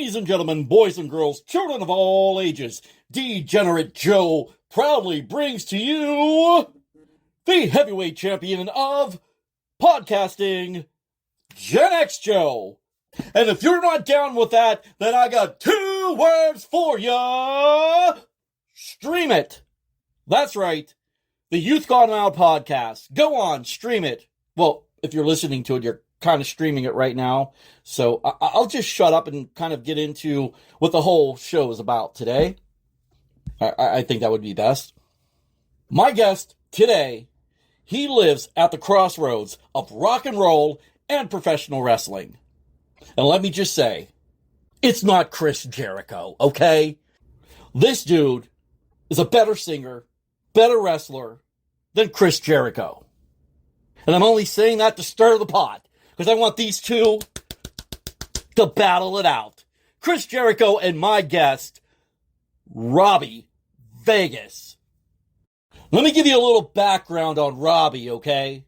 Ladies and gentlemen, boys and girls, children of all ages, Degenerate Joe proudly brings to you the heavyweight champion of podcasting, Gen X Joe. And if you're not down with that, then I got two words for ya. Stream it. That's right. The Youth Gone Wild podcast. Go on, stream it. Well, if you're listening to it, you're kind of streaming it right now. So I'll just shut up and kind of get into what the whole show is about today. I think that would be best. My guest today, he lives at the crossroads of rock and roll and professional wrestling. And let me just say, it's not Chris Jericho, okay? This dude is a better singer, better wrestler than Chris Jericho. And I'm only saying that to stir the pot, because I want these two to battle it out. Chris Jericho and my guest, Robby Vegas. Let me give you a little background on Robby, okay?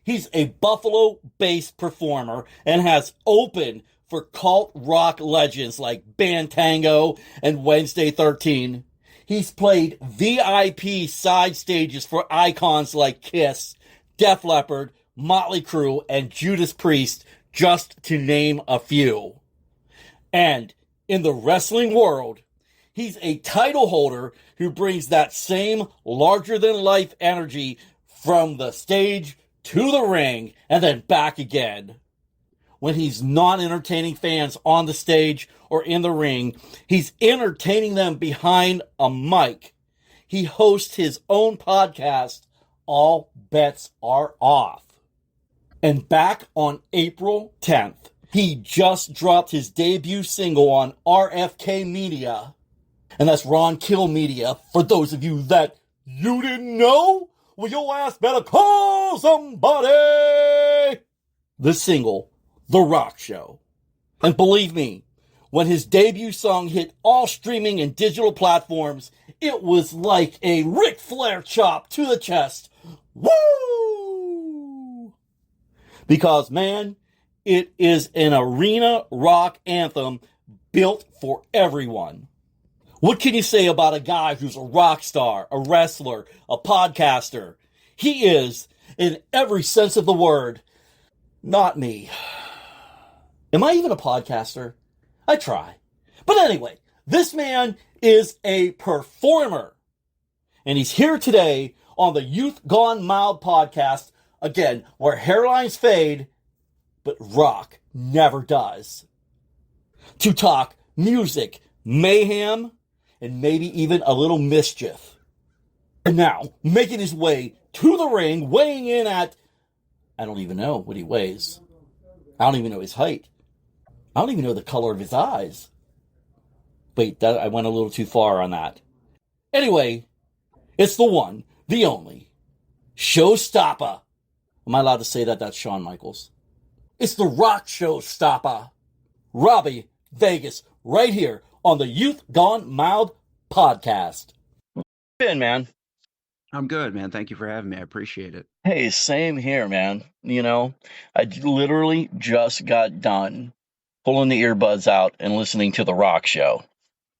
He's a Buffalo-based performer and has opened for cult rock legends like Bantango and Wednesday 13. He's played VIP side stages for icons like Kiss, Def Leppard, Motley Crue, and Judas Priest, just to name a few. And in the wrestling world, he's a title holder who brings that same larger-than-life energy from the stage to the ring and then back again. When he's not entertaining fans on the stage or in the ring, he's entertaining them behind a mic. He hosts his own podcast, All Bets Are Off. And back on April 10th, he just dropped his debut single on RFK Media. And that's Ron Kill Media, for those of you that you didn't know. Well, your ass better call somebody! The single, The Rock Show. And believe me, when his debut song hit all streaming and digital platforms, it was like a Ric Flair chop to the chest. Woo! Because, man, it is an arena rock anthem built for everyone. What can you say about a guy who's a rock star, a wrestler, a podcaster? He is, in every sense of the word, not me. Am I even a podcaster? I try. But anyway, this man is a performer. And he's here today on the Youth Gone Mild podcast, again, where hairlines fade, but rock never does. To talk music, mayhem, and maybe even a little mischief. And now, making his way to the ring, weighing in at, I don't even know what he weighs. I don't even know his height. I don't even know the color of his eyes. Wait, I went a little too far on that. Anyway, it's the one, the only, Showstopper. Am I allowed to say that? That's Shawn Michaels. It's the Rock Showstopper. Robby Vegas, right here on the Youth Gone Mild podcast. Ben, man. I'm good, man. Thank you for having me. I appreciate it. Hey, same here, man. You know, I literally just got done pulling the earbuds out and listening to The Rock Show.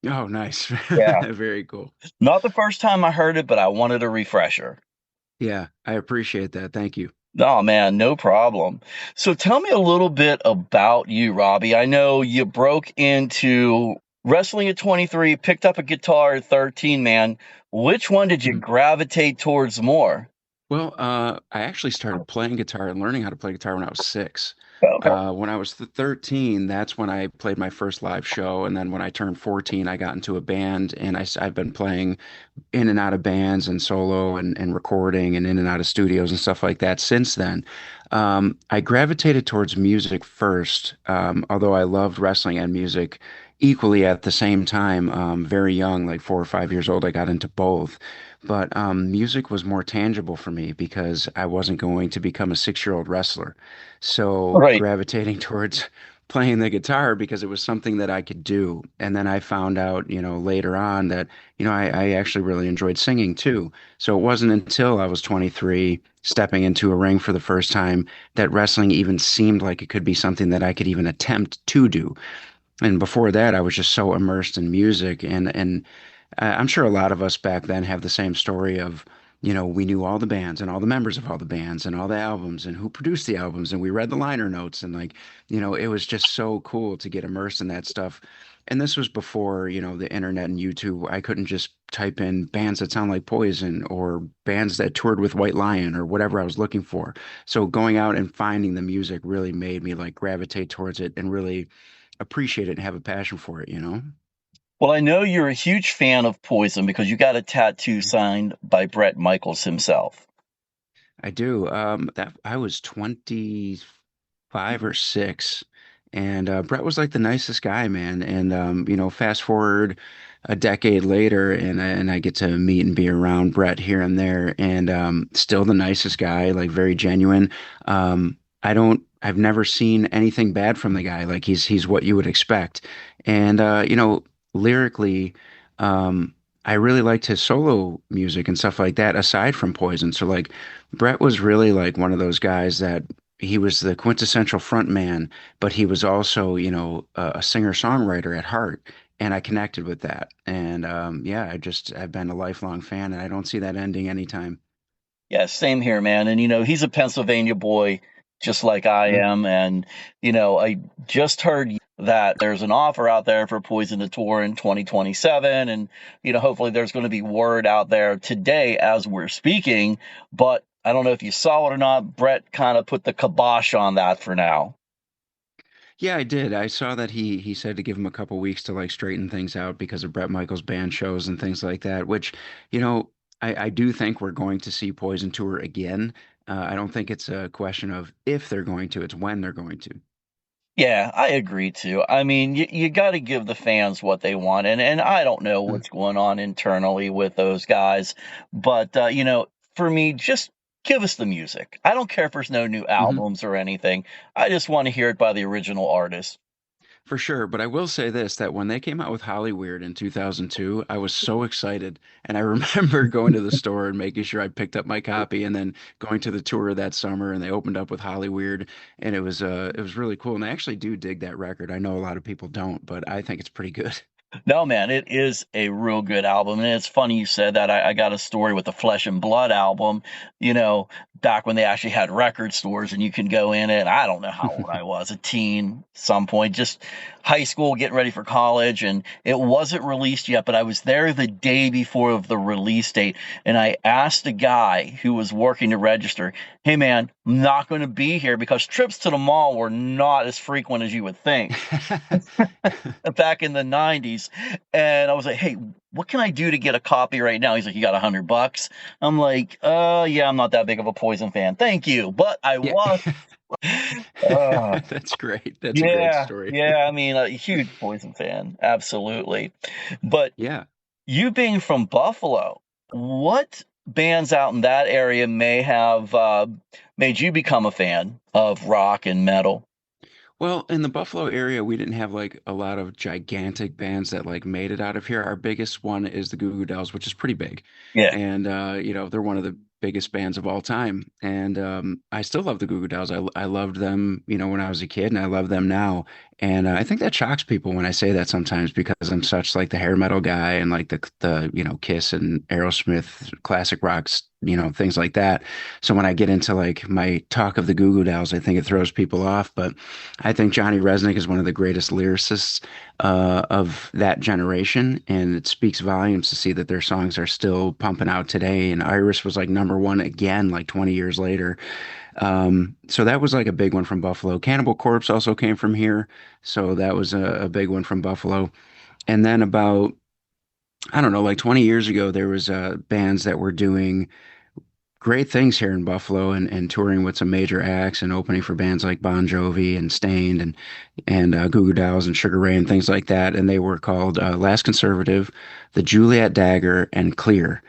Oh, nice. Yeah. Very cool. Not the first time I heard it, but I wanted a refresher. Yeah, I appreciate that. Thank you. Oh, man, no problem. So tell me a little bit about you, Robby. I know you broke into wrestling at 23, picked up a guitar at 13, man. Which one did you gravitate towards more? Well, I actually started playing guitar and learning how to play guitar when I was 6. Okay. When I was 13, that's when I played my first live show. And then when I turned 14, I got into a band, and I've been playing in and out of bands and solo and recording and in and out of studios and stuff like that since then. I gravitated towards music first, although I loved wrestling and music equally at the same time. Very young, like 4 or 5 years old, I got into both. But music was more tangible for me because I wasn't going to become a 6-year-old wrestler. So Right. gravitating towards playing the guitar because it was something that I could do. And then I found out, later on that, I actually really enjoyed singing too. So it wasn't until I was 23, stepping into a ring for the first time, that wrestling even seemed like it could be something that I could even attempt to do. And before that, I was just so immersed in music, and I'm sure a lot of us back then have the same story of, we knew all the bands and all the members of all the bands and all the albums and who produced the albums, and we read the liner notes, and like, it was just so cool to get immersed in that stuff. And this was before, the internet and YouTube. I couldn't just type in bands that sound like Poison or bands that toured with White Lion or whatever I was looking for. So going out and finding the music really made me like gravitate towards it and really appreciate it and have a passion for it, you know? Well, I know you're a huge fan of Poison because you got a tattoo signed by Bret Michaels himself. I do. That I was 25 or 6, and Brett was like the nicest guy, man. And fast forward a decade later, and I get to meet and be around Brett here and there, and still the nicest guy, like very genuine. I've never seen anything bad from the guy. Like he's what you would expect, and lyrically. I really liked his solo music and stuff like that aside from Poison. So like Brett was really like one of those guys that he was the quintessential front man, but he was also, a singer-songwriter at heart. And I connected with that. And yeah, I've been a lifelong fan and I don't see that ending anytime. Yeah, same here, man. And he's a Pennsylvania boy, just like I Mhm. am. And I just heard that there's an offer out there for Poison to tour in 2027, and hopefully there's going to be word out there today as we're speaking. But I don't know if you saw it or not. Brett kind of put the kibosh on that for now. Yeah, I did. I saw that he said to give him a couple weeks to like straighten things out because of Brett Michaels band shows and things like that, which, you know, I do think we're going to see Poison tour again. I don't think it's a question of if they're going to, it's when they're going to. Yeah, I agree too. I mean, you got to give the fans what they want, and I don't know Mm, what's going on internally with those guys, but for me, just give us the music. I don't care if there's no new mhm. albums or anything. I just want to hear it by the original artist. For sure, but I will say this, that when they came out with Hollyweird in 2002, I was so excited. And I remember going to the store and making sure I picked up my copy and then going to the tour that summer and they opened up with Hollyweird and it was really cool. And I actually do dig that record. I know a lot of people don't, but I think it's pretty good. No, man, it is a real good album. And it's funny you said that. I got a story with the Flesh and Blood album, you know, back when they actually had record stores and you can go in it. I don't know how old I was, a teen, some point, just high school, getting ready for college. And it wasn't released yet, but I was there the day before of the release date. And I asked a guy who was working to register, hey, man, I'm not going to be here because trips to the mall were not as frequent as you would think back in the 90s. And I was like, hey, what can I do to get a copy right now? He's like, you got $100. I'm like, yeah, I'm not that big of a Poison fan. Thank you. But I Yeah. was. Uh, That's great. That's a great yeah, story. yeah. I mean, a huge Poison fan. Absolutely. But Yeah. you being from Buffalo, what bands out in that area may have made you become a fan of rock and metal? Well, in the Buffalo area, we didn't have like a lot of gigantic bands that like made it out of here. Our biggest one is the Goo Goo Dolls, which is pretty big. Yeah. And they're one of the biggest bands of all time. And I still love the Goo Goo Dolls. I loved them, when I was a kid, and I love them now. And I think that shocks people when I say that sometimes because I'm such like the hair metal guy and like the Kiss and Aerosmith classic rocks, things like that. So when I get into like my talk of the Goo Goo Dolls, I think it throws people off. But I think Johnny Resnick is one of the greatest lyricists of that generation, and it speaks volumes to see that their songs are still pumping out today. And Iris was like number one again, like 20 years later. So that was like a big one from Buffalo. Cannibal Corpse also came from here, so that was a big one from Buffalo. And then about, I don't know, like 20 years ago, there was bands that were doing great things here in Buffalo and touring with some major acts and opening for bands like Bon Jovi and Stained and Goo Goo Dolls and Sugar Ray and things like that. And they were called Last Conservative, the Juliet Dagger, and Clear.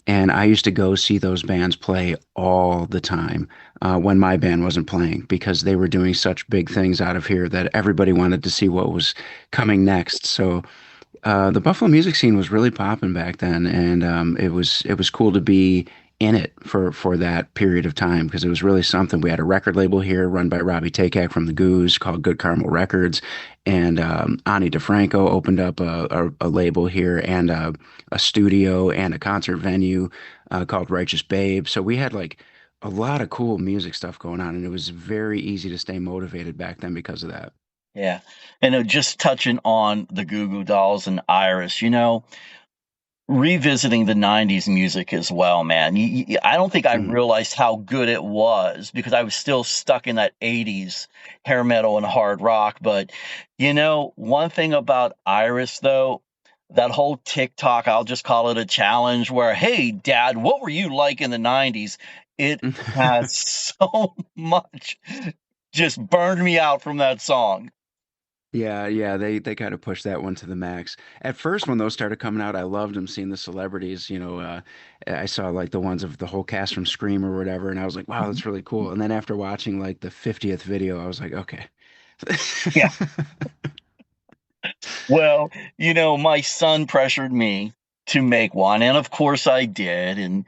And I used to go see those bands play all the time when my band wasn't playing because they were doing such big things out of here that everybody wanted to see what was coming next. So the Buffalo music scene was really popping back then, and it was cool to be in it for that period of time because it was really something. We had a record label here run by Robbie Takak from the Goos called Good Caramel Records, and Ani DeFranco opened up a label here and a studio and a concert venue called Righteous Babe. So we had like a lot of cool music stuff going on, and it was very easy to stay motivated back then because of that. Yeah. And just touching on the Goo Goo Dolls and Iris, revisiting the 90s music as well, man. I don't think I Mhm. realized how good it was because I was still stuck in that 80s hair metal and hard rock. But, one thing about Iris, though, that whole TikTok, I'll just call it a challenge where, hey, dad, what were you like in the 90s? It has so much just burned me out from that song. Yeah, yeah, they kind of pushed that one to the max. At first, when those started coming out, I loved them seeing the celebrities. I saw like the ones of the whole cast from Scream or whatever, and I was like, wow, that's really cool. And then after watching like the 50th video, I was like, okay. Yeah. Well, my son pressured me to make one, and of course I did. And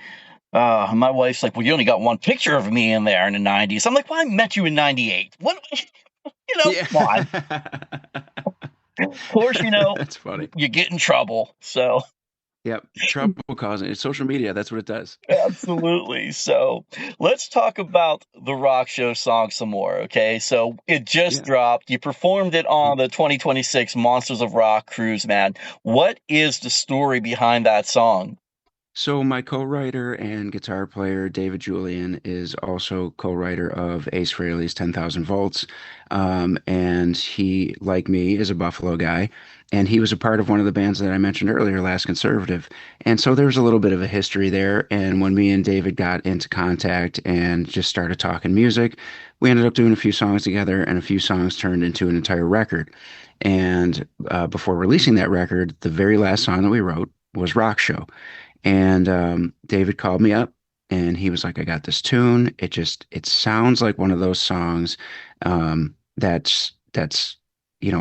my wife's like, "Well, you only got one picture of me in there in the '90s." I'm like, "Well, I met you in '98. What? Yeah. Come on." Of course, That's funny. you get in trouble. So Yep, trouble causing. It's social media. That's what it does. absolutely. So let's talk about the rock show song some more. Okay. So it just Yeah. dropped. You performed it on the 2026 Monsters of Rock cruise, man. What is the story behind that song? So my co-writer and guitar player David Julian is also co-writer of Ace Frehley's 10,000 Volts, and he, like me, is a Buffalo guy, and he was a part of one of the bands that I mentioned earlier, Last Conservative, and so there's a little bit of a history there. And when me and David got into contact and just started talking music, we ended up doing a few songs together, and a few songs turned into an entire record. And before releasing that record, the very last song that we wrote was Rock Show. And David called me up and he was like, I got this tune. It sounds like one of those songs that's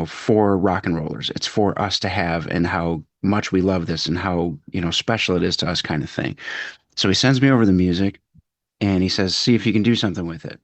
for rock and rollers. It's for us to have and how much we love this and how, special it is to us kind of thing. So he sends me over the music and he says, see if you can do something with it.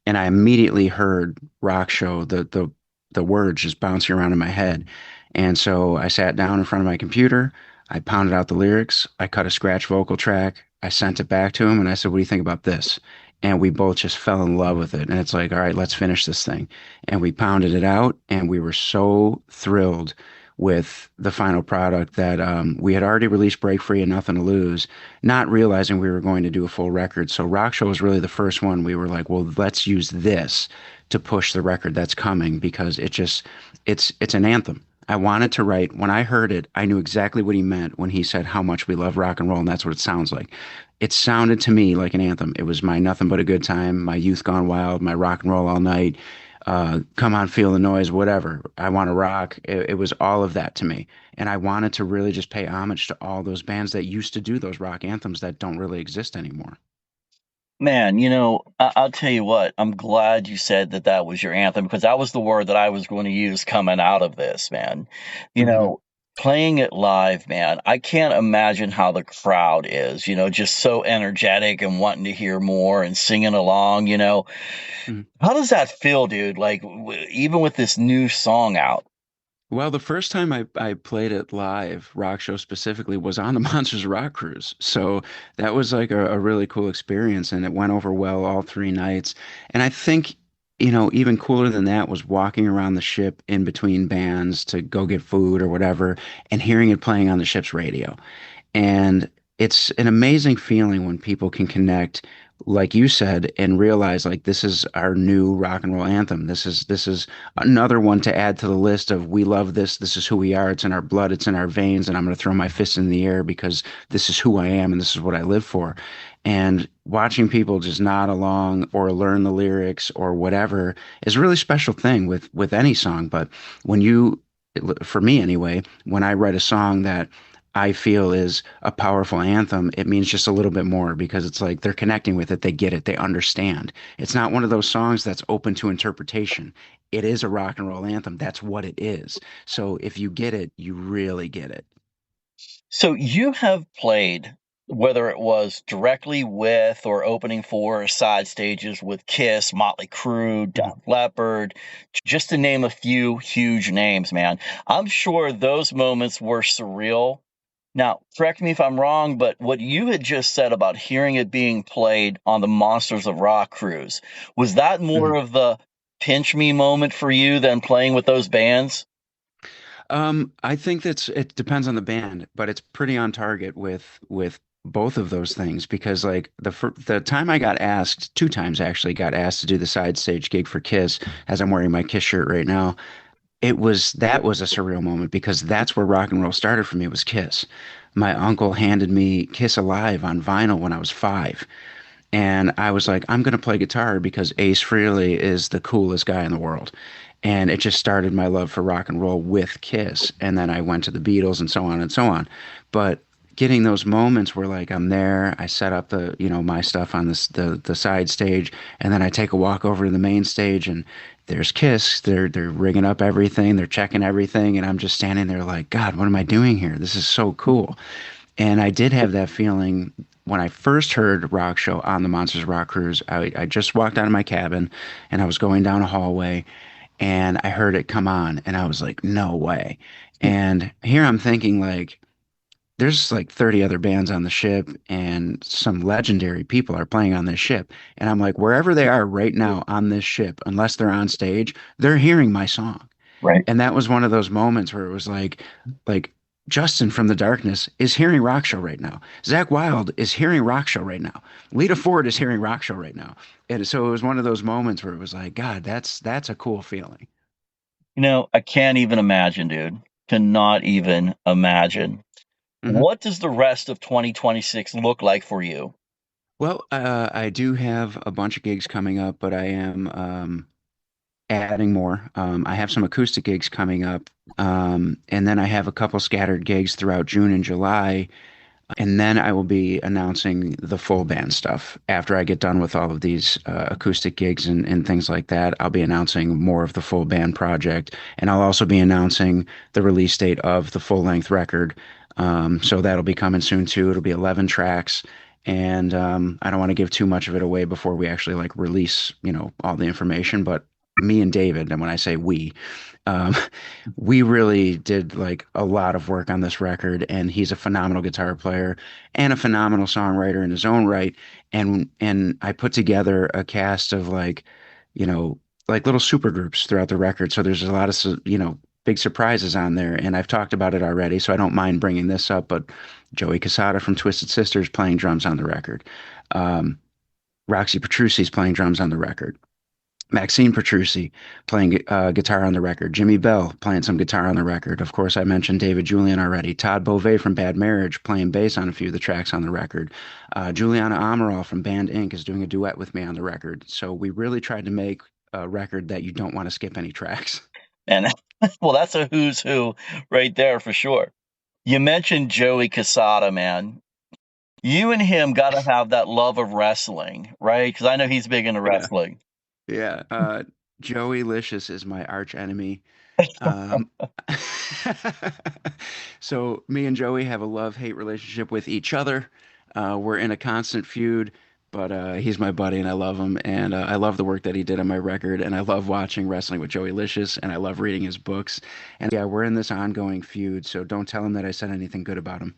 And I immediately heard rock show, the words just bouncing around in my head. And so I sat down in front of my computer, I pounded out the lyrics, I cut a scratch vocal track, I sent it back to him, and I said, what do you think about this? And we both just fell in love with it. And it's like, all right, let's finish this thing. And we pounded it out, and we were so thrilled with the final product that we had already released Break Free and Nothing to Lose, not realizing we were going to do a full record. So Rock Show was really the first one we were like, well, let's use this to push the record that's coming because it's an anthem. I wanted to write, when I heard it, I knew exactly what he meant when he said how much we love rock and roll, and that's what it sounds like. It sounded to me like an anthem. It was my nothing but a good time, my youth gone wild, my rock and roll all night, come on, feel the noise, whatever. I want to rock. It was all of that to me. And I wanted to really just pay homage to all those bands that used to do those rock anthems that don't really exist anymore. Man, I'll tell you what, I'm glad you said that that was your anthem because that was the word that I was going to use coming out of this, man. You Hmm. know, Playing it live, man, I can't imagine how the crowd is, just so energetic and wanting to hear more and singing along. How does that feel, dude? Like, even with this new song out? Well, the first time I played it live, rock show specifically, was on the Monsters Rock Cruise. So that was like a really cool experience, and it went over well all 3 nights. And I think, even cooler than that was walking around the ship in between bands to go get food or whatever, and hearing it playing on the ship's radio. And it's an amazing feeling when people can connect, like you said, and realize like this is our new rock and roll anthem. This is another one to add to the list of we love this. This is who we are. It's in our blood. It's in our veins. And I'm going to throw my fist in the air because this is who I am and this is what I live for. And watching people just nod along or learn the lyrics or whatever is a really special thing with any song. But when you, for me anyway, when I write a song that I feel is a powerful anthem, it means just a little bit more because it's like they're connecting with it, they get it, they understand. It's not one of those songs that's open to interpretation. It is a rock and roll anthem. That's what it is. So if you get it, you really get it. So you have played whether it was directly with or opening for side stages with Kiss, Motley Crue, Mhm. Def Leppard, just to name a few huge names, man. I'm sure those moments were surreal. Now, correct me if I'm wrong, but what you had just said about hearing it being played on the Monsters of Rock cruise, was that more Mhm. of the pinch me moment for you than playing with those bands? I think it depends on the band, but it's pretty on target with both of those things because like the time I got asked, two times actually got asked to do the side stage gig for Kiss, as I'm wearing my Kiss shirt right now. That was a surreal moment because that's where rock and roll started for me was Kiss. My uncle handed me Kiss Alive on vinyl when I was 5. And I was like, I'm going to play guitar because Ace Frehley is the coolest guy in the world. And it just started my love for rock and roll with Kiss. And then I went to the Beatles and so on and so on. But getting those moments where like I'm there, I set up my stuff on the side stage, and then I take a walk over to the main stage and there's Kiss. They're rigging up everything, they're checking everything, and I'm just standing there like, God, what am I doing here? This is so cool. And I did have that feeling when I first heard Rock Show on the Monsters Rock Cruise. I just walked out of my cabin and I was going down a hallway and I heard it come on and I was like, no way. And here I'm thinking like, there's like 30 other bands on the ship and some legendary people are playing on this ship. And I'm like, wherever they are right now on this ship, unless they're on stage, they're hearing my song. Right. And that was one of those moments where it was like Justin from the Darkness is hearing Rock Show right now. Zach Wild is hearing Rock Show right now. Lita Ford is hearing Rock Show right now. And so it was one of those moments where it was like, God, that's a cool feeling. I can't even imagine, dude. Cannot even imagine. Hmm. What does the rest of 2026 look like for you? Well, I do have a bunch of gigs coming up, but I am adding more. I have some acoustic gigs coming up, and then I have a couple scattered gigs throughout June and July. And then I will be announcing the full band stuff. After I get done with all of these acoustic gigs and things like that, I'll be announcing more of the full band project. And I'll also be announcing the release date of the full length record. So that'll be coming soon too. It'll be 11 tracks. And I don't want to give too much of it away before we actually like release, all the information. But me and David, and when I say we, um, we really did like a lot of work on this record, and he's a phenomenal guitar player and a phenomenal songwriter in his own right. And I put together a cast of you know, like little super groups throughout the record. So there's a lot of big surprises on there, and I've talked about it already, so I don't mind bringing this up. But Joey Casada from Twisted Sisters playing drums on the record. Um, Roxy Petrucci's playing drums on the record. Maxine Petrucci playing guitar on the record. Jimmy Bell playing some guitar on the record. Of course, I mentioned David Julian already. Todd Beauvais from Bad Marriage playing bass on a few of the tracks on the record. Juliana Amaral from Band Inc. is doing a duet with me on the record. So we really tried to make a record that you don't want to skip any tracks. And well, that's a who's who right there for sure. You mentioned Joey Casada, man. You and him got to have that love of wrestling, right? Because I know he's big into Yeah. wrestling. Yeah. Joey Licious is my arch enemy. Um, so me and Joey have a love-hate relationship with each other. We're in a constant feud, but he's my buddy and I love him. And I love the work that he did on my record. And I love watching Wrestling with Joey Licious. And I love reading his books. And yeah, we're in this ongoing feud. So don't tell him that I said anything good about him.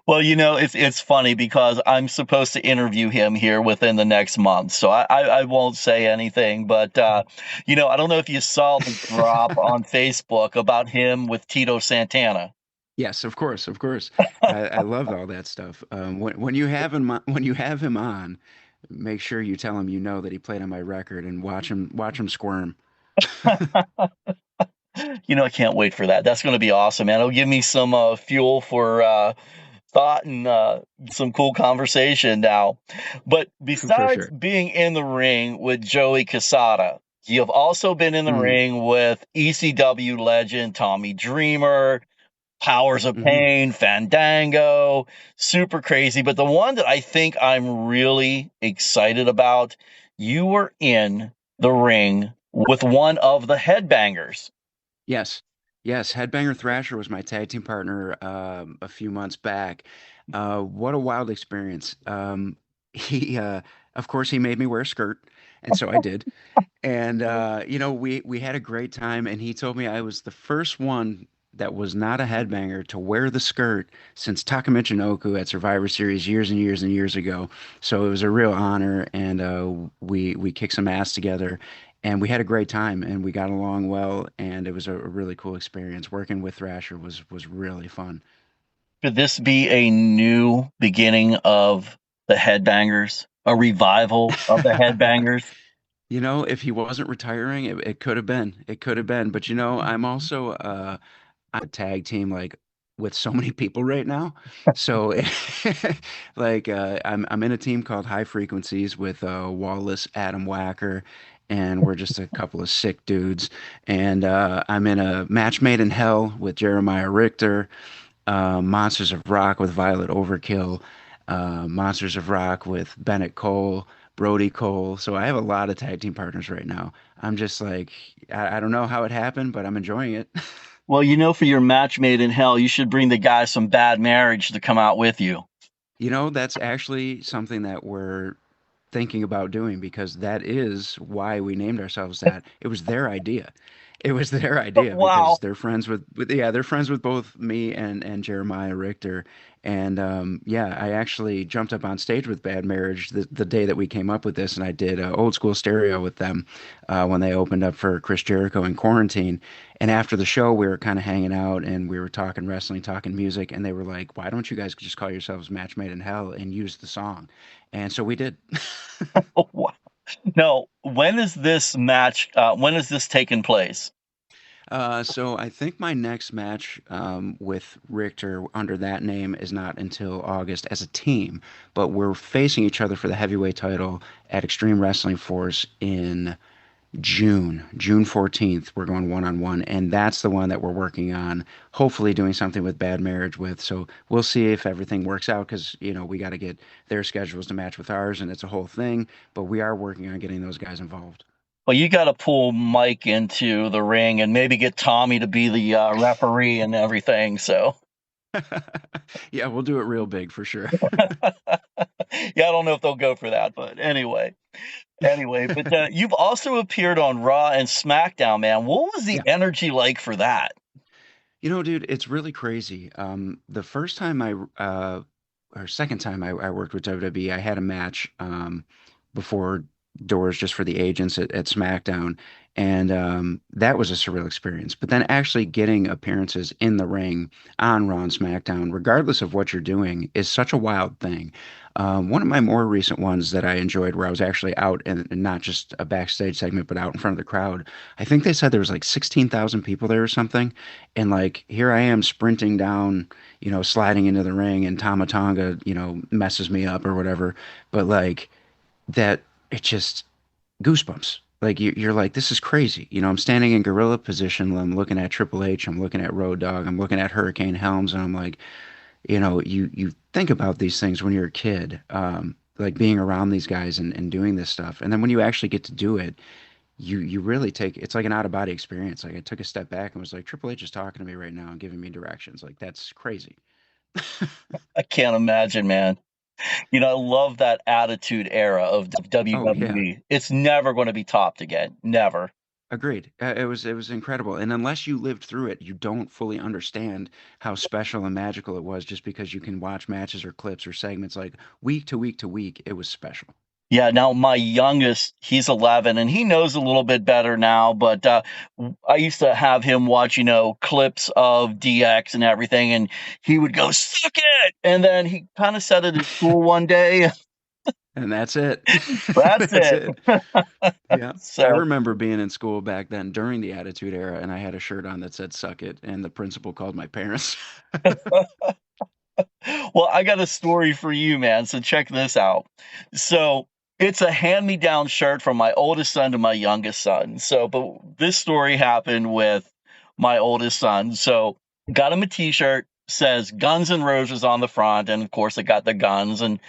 Well, it's funny because I'm supposed to interview him here within the next month, so I won't say anything. But I don't know if you saw the drop on Facebook about him with Tito Santana. Yes, of course, of course. I love all that stuff. When you have him on, make sure you tell him you know that he played on my record and watch him squirm. I can't wait for that. That's going to be awesome, man. It'll give me some fuel for thought and some cool conversation now. But For besides sure. being in the ring with Joey Casada, you've also been in the Mm, ring with ECW legend Tommy Dreamer, Powers of hmm. Pain, Fandango, super crazy. But the one that I think I'm really excited about, you were in the ring with one of the headbangers. Yes. Yes, Headbanger Thrasher was my tag team partner a few months back. What a wild experience. He, of course, he made me wear a skirt, and so I did. And we had a great time, and he told me I was the first one that was not a headbanger to wear the skirt since Taka Michinoku at Survivor Series years and years and years ago. So it was a real honor, and we kicked some ass together, and we had a great time, and we got along well, and it was a really cool experience. Working with Thrasher was really fun. Could this be a new beginning of the Headbangers? A revival of the Headbangers? You know, if he wasn't retiring, it could have been. It could have been. But I'm also I'm a tag team like with so many people right now. So like I'm in a team called High Frequencies with Wallace, Adam Wacker, and we're just a couple of sick dudes. And I'm in a Match Made in Hell with Jeremiah Richter, Monsters of Rock with Violet Overkill, Monsters of Rock with Bennett Cole, Brody Cole. So I have a lot of tag team partners right now. I'm just like, I don't know how it happened, but I'm enjoying it. Well, for your match made in hell, you should bring the guys from Bad Marriage to come out with you. That's actually something that we're thinking about doing because that is why we named ourselves that. It was their idea. It was their idea Wow. because they're friends with yeah, they're friends with both me and Jeremiah Richter. And yeah, I actually jumped up on stage with Bad Marriage the day that we came up with this, and I did old school stereo with them when they opened up for Chris Jericho in quarantine. And after the show, we were kind of hanging out and we were talking wrestling, talking music, and they were like, "Why don't you guys just call yourselves Match Made in Hell and use the song?" And so we did. Wow. Now, when is this match? When is this taking place? So I think my next match with Richter under that name is not until August as a team, but we're facing each other for the heavyweight title at Extreme Wrestling Force in June 14th. We're going one on one, and that's the one that we're working on, hopefully doing something with Bad Marriage with. So we'll see if everything works out because, we got to get their schedules to match with ours, and it's a whole thing, but we are working on getting those guys involved. Well, you got to pull Mike into the ring and maybe get Tommy to be the referee and everything. So, Yeah, we'll do it real big for sure. yeah, I don't know if they'll go for that, but anyway. But you've also appeared on Raw and SmackDown, man. What was the Yeah. energy like for that? Dude, it's really crazy. The first time or second time I worked with WWE, I had a match before doors just for the agents at SmackDown, and that was a surreal experience. But then actually getting appearances in the ring on Raw and SmackDown, regardless of what you're doing, is such a wild thing. One of my more recent ones that I enjoyed, where I was actually out and not just a backstage segment, but out in front of the crowd. I think they said there was like 16,000 people there or something, and like here I am sprinting down, sliding into the ring, and Tama Tonga, messes me up or whatever. But like that, it just goosebumps. Like you're like, this is crazy. I'm standing in gorilla position. I'm looking at Triple H. I'm looking at Road Dogg. I'm looking at Hurricane Helms, and I'm like, you think about these things when you're a kid, like being around these guys and doing this stuff, and then when you actually get to do it, you really take it's like an out of body experience. Like I took a step back and was like, Triple H is talking to me right now and giving me directions. Like that's crazy. I can't imagine, man. I love that attitude era of Oh yeah. WWE. It's never going to be topped again. Never. Agreed. It was incredible. And unless you lived through it, you don't fully understand how special and magical it was just because you can watch matches or clips or segments like week to week to week. It was special. Yeah, now my youngest, he's 11 and he knows a little bit better now, but I used to have him watch, clips of DX and everything, and he would go, suck it. And then he kind of said it at school one day. And that's it. That's That's it. it. Yeah. I So, remember being in school back then during the Attitude Era, and I had a shirt on that said "Suck It," and the principal called my parents. well, I got a story for you, man. So check this out. So it's a hand-me-down shirt from my oldest son to my youngest son. So, but this story happened with my oldest son. So got him a t-shirt, says Guns N' Roses on the front. And of course, it got the guns and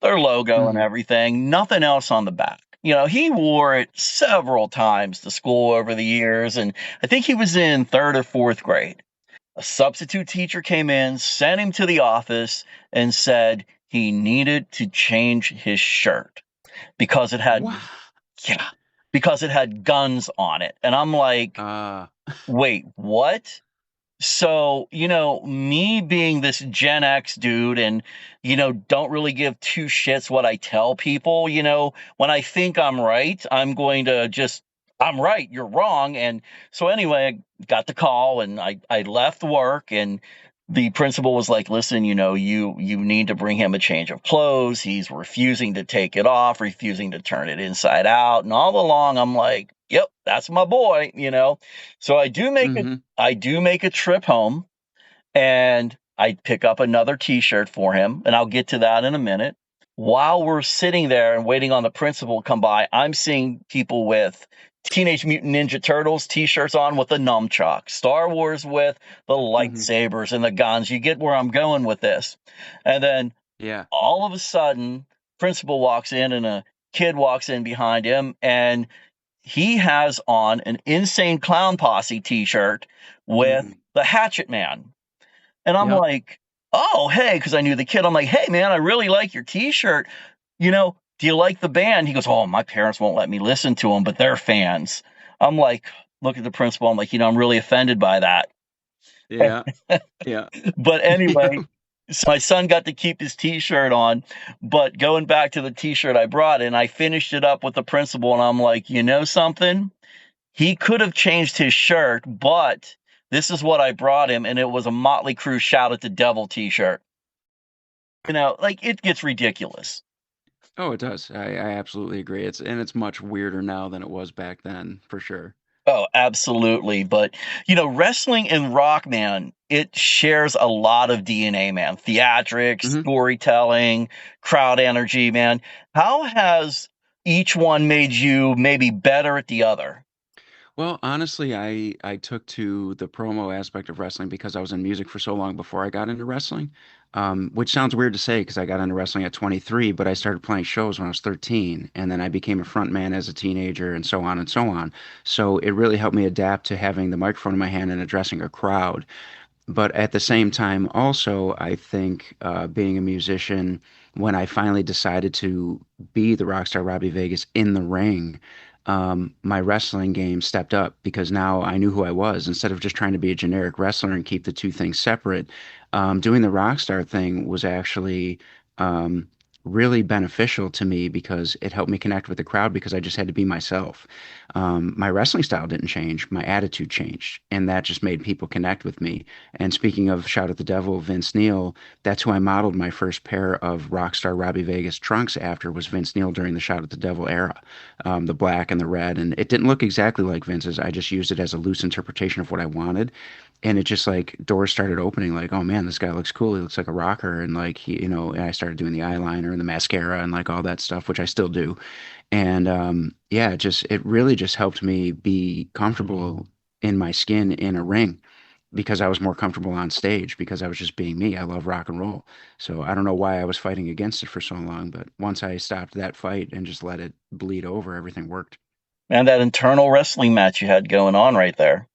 their logo and Hmm. everything. Nothing else on the back. he wore it several times to school over the years, and I think he was in third or fourth grade. A substitute teacher came in, sent him to the office, and said he needed to change his shirt because it had, Wow. yeah, because it had guns on it. And I'm like, wait, what? So, me being this Gen X dude and, don't really give two shits what I tell people, when I think I'm right, I'm going to just, I'm right, you're wrong. And so anyway, I got the call and I left work, and the principal was like, listen, you need to bring him a change of clothes. He's refusing to take it off, refusing to turn it inside out. And all along I'm like, yep, that's my boy. So I do make a trip home, and I pick up another t-shirt for him, and I'll get to that in a minute. While we're sitting there and waiting on the principal to come by, I'm seeing people with Teenage Mutant Ninja Turtles t-shirts on with the nunchuck, Star Wars with the lightsabers and the guns. You get where I'm going with this. And then all of a sudden, principal walks in and a kid walks in behind him, and he has on an Insane Clown Posse t-shirt with the Hatchet Man. And I'm like, oh, hey, because I knew the kid. I'm like, hey, man, I really like your t-shirt. Do you like the band? He goes, oh, my parents won't let me listen to them, but they're fans. I'm like, look at the principal. I'm like, I'm really offended by that. Yeah. But anyway, so my son got to keep his t-shirt on. But going back to the t-shirt I brought, and I finished it up with the principal, and I'm like, you know something? He could have changed his shirt, but this is what I brought him, and it was a Motley Crue Shout at the Devil t-shirt. It gets ridiculous. Oh, it does. I absolutely agree. It's much weirder now than it was back then, for sure. Oh, absolutely. But, wrestling and rock, man, it shares a lot of DNA, man. Theatrics, storytelling, crowd energy, man. How has each one made you maybe better at the other? Well, honestly, I took to the promo aspect of wrestling because I was in music for so long before I got into wrestling, which sounds weird to say because I got into wrestling at 23, but I started playing shows when I was 13, and then I became a front man as a teenager, and so on and so on. So it really helped me adapt to having the microphone in my hand and addressing a crowd. But at the same time, also, I think being a musician, when I finally decided to be the rock star Robbie Vegas in the ring, my wrestling game stepped up because now I knew who I was. Instead of just trying to be a generic wrestler and keep the two things separate, doing the rock star thing was actually um, really beneficial to me because it helped me connect with the crowd because I just had to be myself. My wrestling style didn't change, my attitude changed, and that just made people connect with me. And speaking of Shout at the Devil, Vince Neil, that's who I modeled my first pair of Rockstar Robbie Vegas trunks after was Vince Neil during the Shout at the Devil era, the black and the red. And it didn't look exactly like Vince's. I just used it as a loose interpretation of what I wanted. And it just like doors started opening like, oh man, this guy looks cool. He looks like a rocker. And like and I started doing the eyeliner and the mascara and like all that stuff, which I still do. And yeah, it really just helped me be comfortable in my skin in a ring because I was more comfortable on stage because I was just being me. I love rock and roll. So I don't know why I was fighting against it for so long, but once I stopped that fight and just let it bleed over, everything worked. And that internal wrestling match you had going on right there.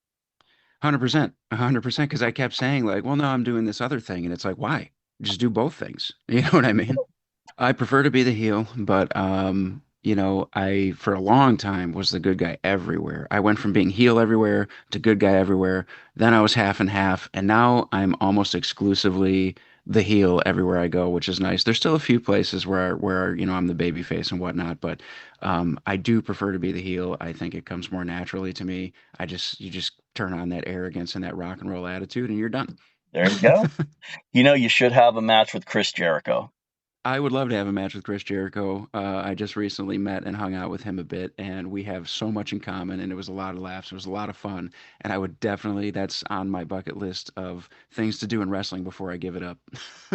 100%, 100%. Because I kept saying like, well, no, I'm doing this other thing. And it's like, why? Just do both things. You know what I mean? I prefer to be the heel, but I for a long time was the good guy everywhere. I went from being heel everywhere to good guy everywhere. Then I was half and half, and now I'm almost exclusively the heel everywhere I go, which is nice. There's still a few places where I'm the baby face and whatnot, but I do prefer to be the heel. I think it comes more naturally to me. You just turn on that arrogance and that rock and roll attitude, and you're done. There you go. You should have a match with Chris Jericho. I would love to have a match with Chris Jericho. I just recently met and hung out with him a bit, and we have so much in common, and it was a lot of laughs. It was a lot of fun, and I would definitely, that's on my bucket list of things to do in wrestling before I give it up.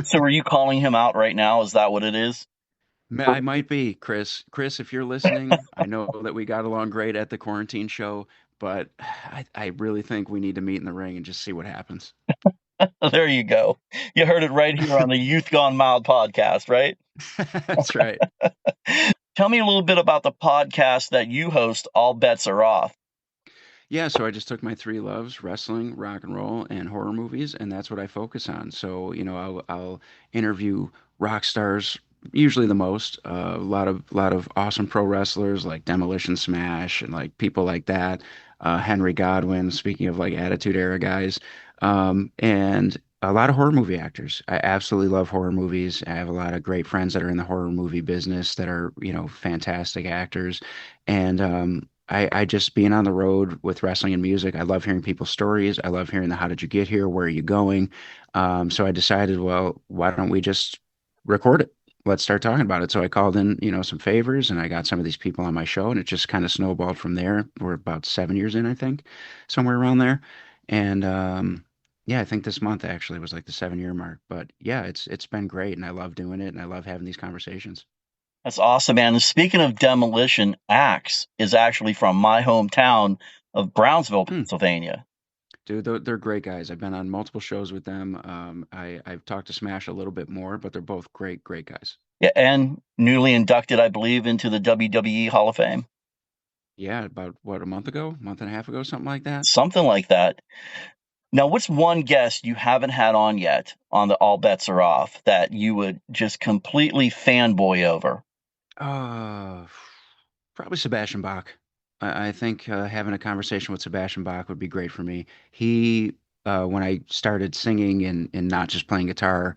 So are you calling him out right now? Is that what it is? I might be, Chris. Chris, if you're listening, I know that we got along great at the quarantine show, but I really think we need to meet in the ring and just see what happens. There you go. You heard it right here on the Youth Gone Mild podcast, right? That's right. Tell me a little bit about the podcast that you host, All Bets Are Off. Yeah, so I just took my three loves, wrestling, rock and roll, and horror movies, and that's what I focus on. So, I'll interview rock stars, usually the most, a lot of awesome pro wrestlers like Demolition Smash and like people like that. Henry Godwin, speaking of like Attitude Era guys, and a lot of horror movie actors. I absolutely love horror movies. I have a lot of great friends that are in the horror movie business that are, fantastic actors. And I just being on the road with wrestling and music, I love hearing people's stories. I love hearing the how did you get here? Where are you going? So I decided, well, why don't we just record it? Let's start talking about it. So I called in, some favors and I got some of these people on my show and it just kind of snowballed from there. We're about 7 years in, I think, somewhere around there. And yeah, I think this month actually was like the 7 year mark. But yeah, it's been great and I love doing it and I love having these conversations. That's awesome, man. And speaking of demolition, Axe is actually from my hometown of Brownsville, Hmm. Pennsylvania. Dude, they're great guys. I've been on multiple shows with them. I've talked to Smash a little bit more, but they're both great, great guys. Yeah, and newly inducted, I believe, into the WWE Hall of Fame. Yeah, about what, a month and a half ago, something like that. Something like that. Now, what's one guest you haven't had on yet on the All Bets Are Off that you would just completely fanboy over? Uh, Probably Sebastian Bach. I think having a conversation with Sebastian Bach would be great for me. When I started singing and not just playing guitar,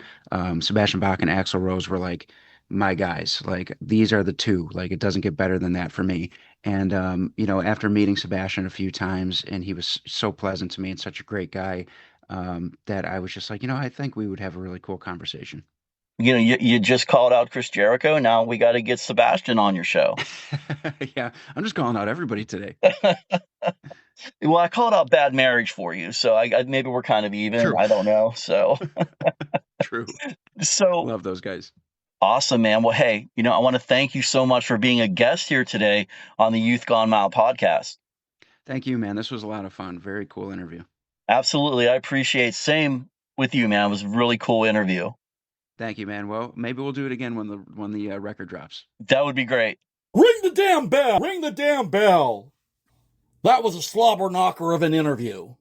Sebastian Bach and Axl Rose were like my guys. Like these are the two. Like it doesn't get better than that for me. And after meeting Sebastian a few times, and he was so pleasant to me and such a great guy, that I was just like, I think we would have a really cool conversation. You just called out Chris Jericho. Now we got to get Sebastian on your show. Yeah, I'm just calling out everybody today. Well, I called out Bad Marriage for you, so I maybe we're kind of even. True. I don't know. So, True. so Love those guys. awesome, man. Well, hey, I want to thank you so much for being a guest here today on the Youth Gone Mild podcast. Thank you, man. This was a lot of fun. Very cool interview. Absolutely, I appreciate. Same with you, man. It was a really cool interview. Thank you, man. Well, maybe we'll do it again when the record drops. That would be great. Ring the damn bell! Ring the damn bell! That was a slobber knocker of an interview.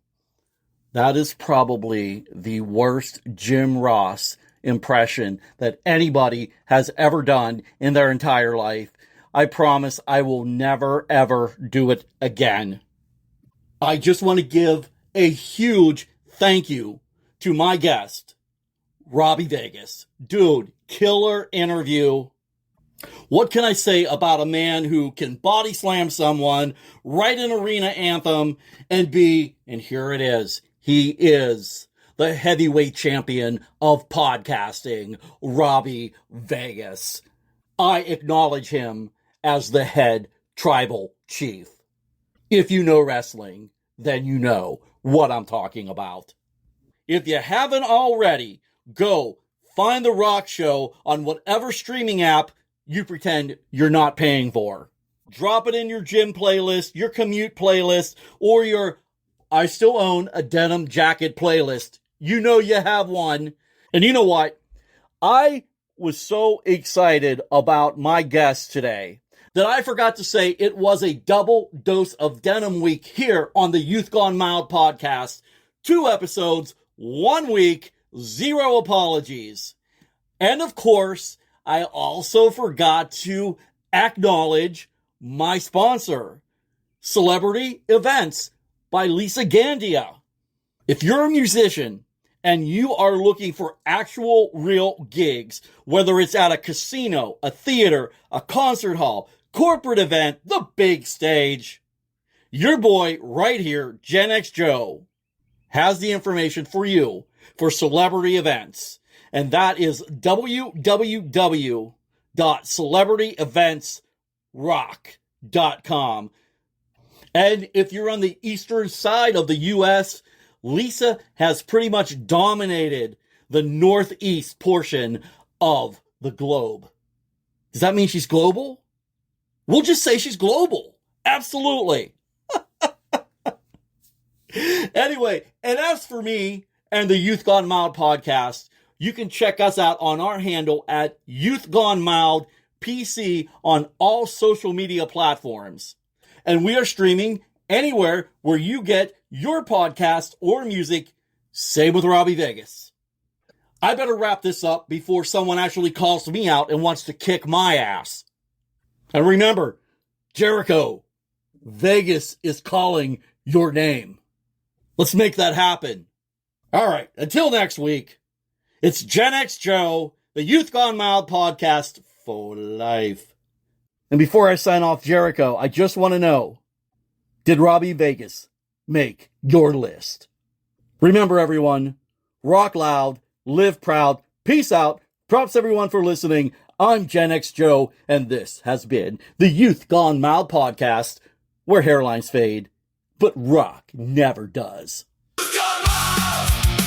That is probably the worst Jim Ross impression that anybody has ever done in their entire life. I promise I will never, ever do it again. I just want to give a huge thank you to my guest, Robby Vegas. Dude, killer interview. What can I say about a man who can body slam someone, write an arena anthem, and here it is, he is the heavyweight champion of podcasting, Robby Vegas. I acknowledge him as the head tribal chief. If you know wrestling, then you know what I'm talking about. If you haven't already, go find The Rock Show on whatever streaming app you pretend you're not paying for. Drop it in your gym playlist, your commute playlist, or your I still own a denim jacket playlist. You know you have one. And you know what? I was so excited about my guest today that I forgot to say it was a double dose of denim week here on the Youth Gone Mild podcast. 2 episodes, 1 week, 0 apologies. And of course, I also forgot to acknowledge my sponsor, Celebrity Events by Lisa Gandia. If you're a musician and you are looking for actual real gigs, whether it's at a casino, a theater, a concert hall, corporate event, the big stage, your boy right here, Gen X Joe, has the information for you for Celebrity Events. And that is www.celebrityeventsrock.com. And if you're on the eastern side of the U.S., Lisa has pretty much dominated the northeast portion of the globe. Does that mean she's global? We'll just say she's global. Absolutely. Anyway, and as for me and the Youth Gone Mild podcast, you can check us out on our handle at Youth Gone Mild PC on all social media platforms. And we are streaming anywhere where you get your podcast or music, same with Robby Vegas. I better wrap this up before someone actually calls me out and wants to kick my ass. And remember, Jericho, Vegas is calling your name. Let's make that happen. All right, until next week, it's Gen X Joe, the Youth Gone Mild podcast for life. And before I sign off, Jericho, I just want to know, did Robby Vegas make your list? Remember, everyone, rock loud, live proud, peace out. Props everyone for listening. I'm Gen X Joe, and this has been the Youth Gone Mild podcast, where hairlines fade, but rock never does. Youth Gone Mild!